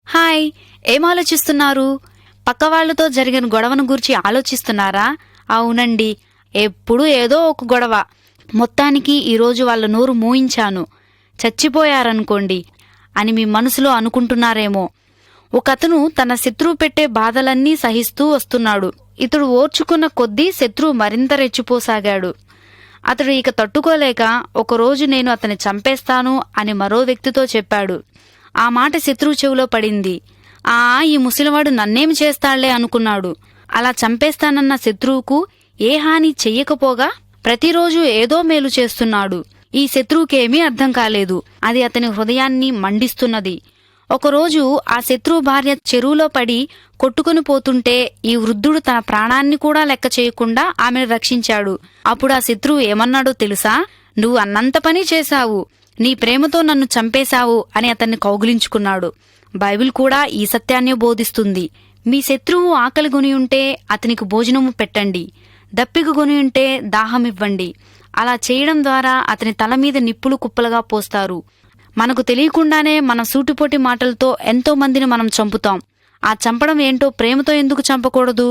Hi, ఏం ఆలోచిస్తున్నారు? పక్కవాళ్లతో జరిగిన గొడవను గూర్చి ఆలోచిస్తున్నారా? అవునండి, ఎప్పుడూ ఏదో ఒక గొడవ. మొత్తానికి ఈరోజు వాళ్ళ నోరు మూయించాను, చచ్చిపోయారనుకోండి అని మీ మనసులో అనుకుంటున్నారేమో. ఒకతను తన శత్రువు పెట్టే బాధలన్నీ సహిస్తూ వస్తున్నాడు. ఇతడు ఓర్చుకున్న కొద్దీ శత్రువు మరింత రెచ్చిపోసాగాడు. అతడు ఇక తట్టుకోలేక ఒకరోజు నేను అతన్ని చంపేస్తాను అని మరో వ్యక్తితో చెప్పాడు. ఆ మాట శత్రువు చెవిలో పడింది. ఈ ముసలివాడు నన్నేమి చేస్తాళ్లే అనుకున్నాడు. అలా చంపేస్తానన్న శత్రువుకు ఏ హాని చెయ్యకపోగా ప్రతిరోజు ఏదో మేలు చేస్తున్నాడు. ఈ శత్రువుకేమీ అర్థం కాలేదు. అది అతని హృదయాన్ని మండిస్తున్నది. ఒకరోజు ఆ శత్రువు భార్య చెరువులో పడి కొట్టుకుని పోతుంటే ఈ వృద్ధుడు తన ప్రాణాన్ని కూడా లెక్క చేయకుండా ఆమెను రక్షించాడు. అప్పుడు ఆ శత్రువు ఏమన్నాడో తెలుసా? నువ్వు అన్నంత పని చేశావు, నీ ప్రేమతో నన్ను చంపేశావు అని అతన్ని కౌగిలించుకున్నాడు. బైబిల్ కూడా ఈ సత్యాన్నే బోధిస్తుంది. మీ శత్రువు ఆకలి కొని ఉంటే అతనికి భోజనము పెట్టండి, దప్పిక కొని ఉంటే దాహమివ్వండి. అలా చేయడం ద్వారా అతని తల మీద నిప్పులు కుప్పలుగా పోస్తారు. మనకు తెలియకుండానే మన సూటిపోటి మాటలతో ఎంతో మందిని మనం చంపుతాం. ఆ చంపడం ఏంటో ప్రేమతో ఎందుకు చంపకూడదు?